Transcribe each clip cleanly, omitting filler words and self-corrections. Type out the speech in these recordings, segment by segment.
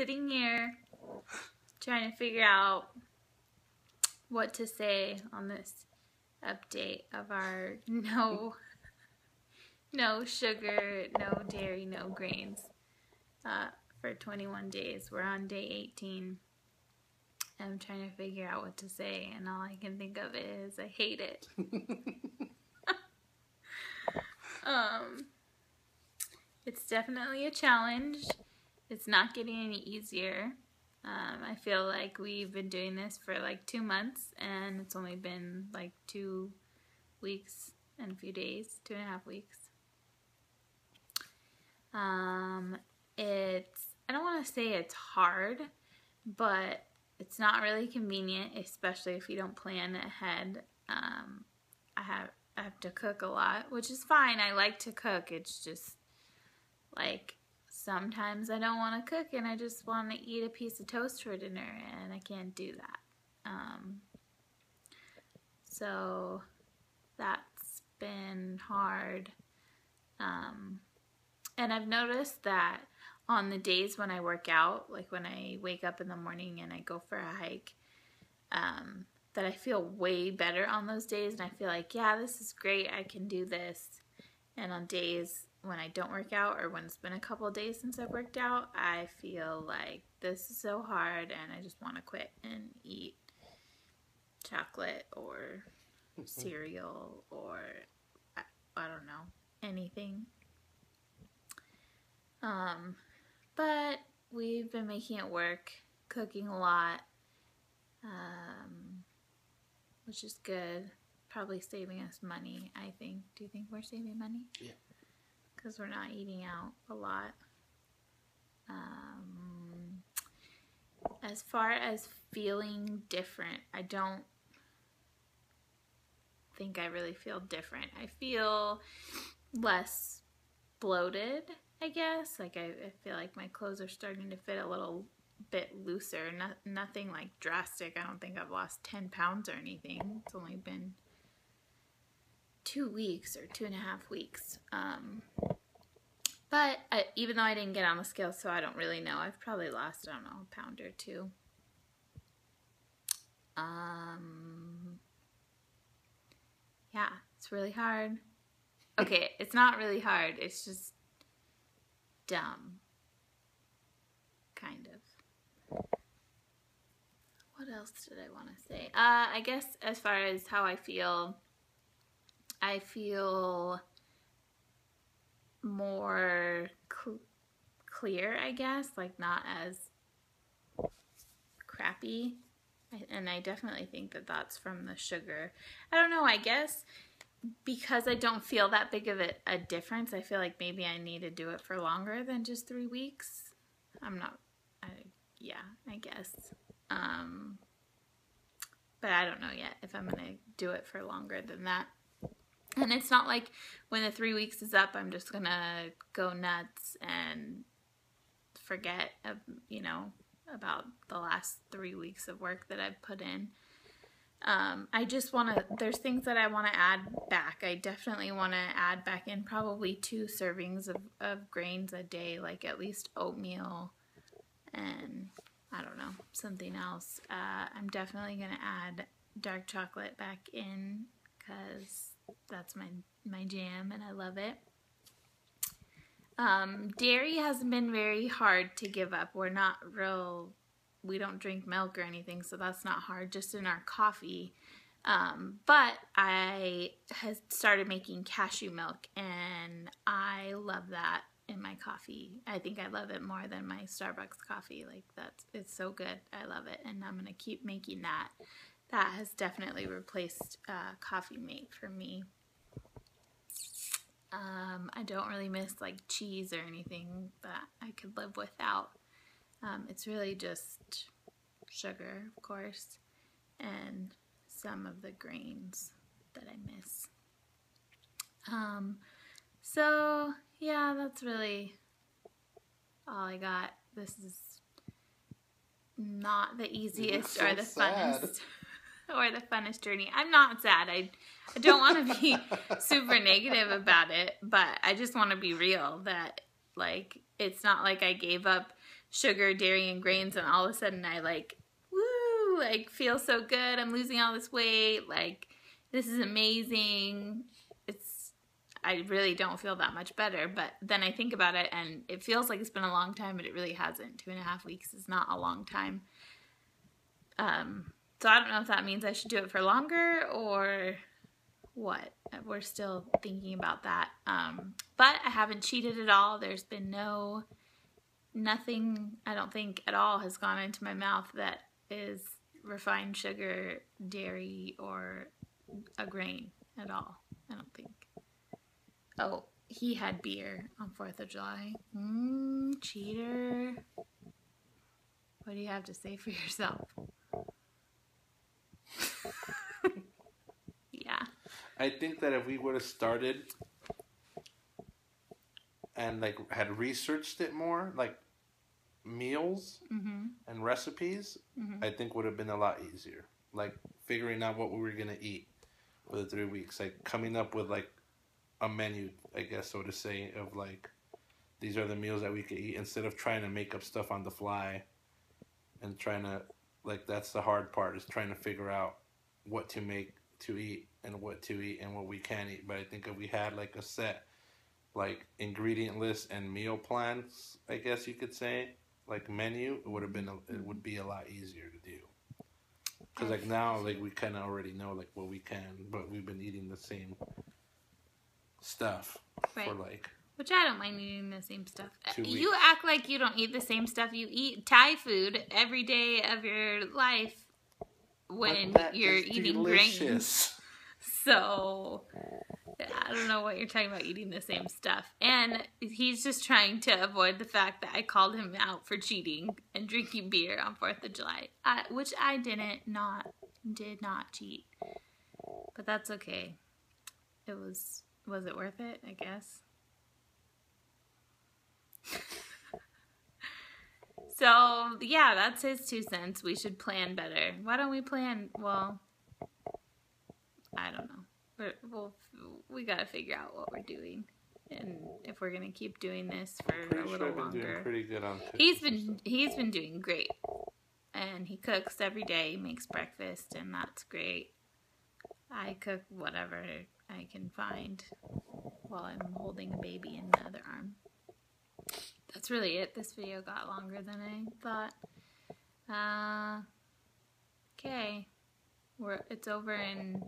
sitting here trying to figure out what to say on this update of our no sugar, no dairy, no grains for 21 days. We're on day 18. I'm trying to figure out what to say, and all I can think of is I hate it. It's definitely a challenge. It's not getting any easier. I feel like we've been doing this for like 2 months, and it's only been like 2 weeks and a few days, 2.5 weeks. I don't want to say it's hard, but it's not really convenient, especially if you don't plan ahead. I have to cook a lot, which is fine. I like to cook. It's just like sometimes I don't want to cook and I just want to eat a piece of toast for dinner, and I can't do that. So that's been hard. And I've noticed that on the days when I work out, like when I wake up in the morning and I go for a hike, that I feel way better on those days, and I feel like, yeah, this is great, I can do this. And on days when I don't work out, or when it's been a couple of days since I've worked out, I feel like this is so hard and I just want to quit and eat chocolate or cereal or I don't know, anything. But we've been making it work, cooking a lot, which is good. Probably saving us money, I think. Do you think we're saving money? Yeah. Because we're not eating out a lot. As far as feeling different, I don't think I really feel different. I feel less bloated, I guess. Like I feel like my clothes are starting to fit a little bit looser. Nothing like drastic. I don't think I've lost 10 pounds or anything. It's only been 2 weeks or 2.5 weeks. But even though I didn't get on the scale, so I don't really know. I've probably lost, I don't know, a pound or 2. Yeah, it's really hard. Okay, it's not really hard. It's just dumb. Kind of. What else did I want to say? I guess as far as how I feel more clear, I guess, like not as crappy. And I definitely think that that's from the sugar. I don't know, I guess because I don't feel that big of a difference, I feel like maybe I need to do it for longer than just 3 weeks. Yeah, I guess. But I don't know yet if I'm going to do it for longer than that. And it's not like when the 3 weeks is up, I'm just going to go nuts and forget, about the last 3 weeks of work that I've put in. I just want to, there's things that I want to add back. I definitely want to add back in probably 2 servings of grains a day, like at least oatmeal and I don't know, something else. I'm definitely going to add dark chocolate back in because that's my jam and I love it. Dairy hasn't been very hard to give up. We don't drink milk or anything, so that's not hard, just in our coffee. But I have started making cashew milk, and I love that in my coffee. I think I love it more than my Starbucks coffee. Like it's so good. I love it, and I'm gonna keep making that. That has definitely replaced Coffee Mate for me. I don't really miss like cheese or anything that I could live without. It's really just sugar, of course, and some of the grains that I miss. So yeah, that's really all I got. This is not the easiest or the funnest or the funnest journey. I'm not sad. I don't want to be super negative about it, but I just want to be real that like it's not like I gave up sugar, dairy, and grains, and all of a sudden I like, woo, like feel so good. I'm losing all this weight. Like, this is amazing. I really don't feel that much better, but then I think about it and it feels like it's been a long time, but it really hasn't. 2.5 weeks is not a long time. So I don't know if that means I should do it for longer or what. We're still thinking about that. But I haven't cheated at all. There's been nothing, I don't think at all has gone into my mouth that is refined sugar, dairy, or a grain at all. I don't think. Oh, he had beer on 4th of July. Cheater. What do you have to say for yourself? Yeah. I think that if we would have started and like had researched it more, like meals and recipes, I think would have been a lot easier. Like figuring out what we were gonna eat for the 3 weeks, like coming up with like a menu, I guess, so to say, of like these are the meals that we could eat instead of trying to make up stuff on the fly and trying to, like, that's the hard part, is trying to figure out what to make to eat and what to eat and what we can eat. But I think if we had like a set like ingredient list and meal plans, I guess you could say, like menu, it would be a lot easier to do. Because like now, like we kind of already know like what we can, but we've been eating the same stuff for like, which I don't mind eating the same stuff. 2 weeks. You act like you don't eat the same stuff. You eat Thai food every day of your life when you're eating grains. So I don't know what you're talking about, eating the same stuff. And he's just trying to avoid the fact that I called him out for cheating and drinking beer on 4th of July, which I did not cheat. But that's okay. Was it worth it? I guess. So, yeah, that's his 2 cents. We should plan better. Why don't we plan? Well, I don't know. We got to figure out what we're doing. And if we're going to keep doing this for a little longer. Doing pretty good on cooking. He's been doing great. And he cooks every day, makes breakfast, and that's great. I cook whatever I can find while I'm holding a baby in the other arm. That's really it. This video got longer than I thought. Okay. It's over in...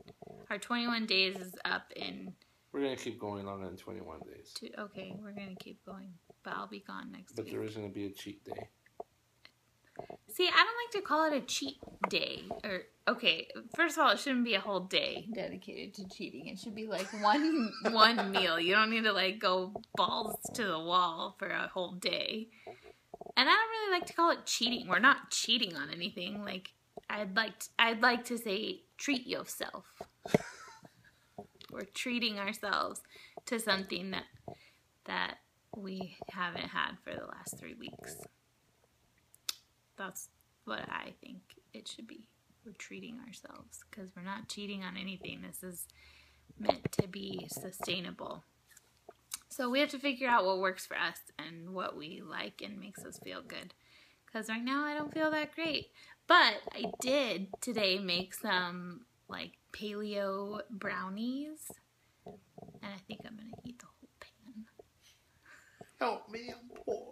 Our 21 days is up in... We're going to keep going on in 21 days. Okay, we're going to keep going. But I'll be gone next week. But there is going to be a cheat day. See, I don't like to call it a cheat day. Okay, first of all, it shouldn't be a whole day dedicated to cheating. It should be like one meal. You don't need to like go balls to the wall for a whole day. And I don't really like to call it cheating. We're not cheating on anything. Like, I'd like to say treat yourself. We're treating ourselves to something that we haven't had for the last 3 weeks. That's what I think it should be. We're treating ourselves because we're not cheating on anything. This is meant to be sustainable. So we have to figure out what works for us and what we like and makes us feel good. Because right now I don't feel that great. But I did today make some like paleo brownies. And I think I'm going to eat the whole pan. Help me, I'm poor.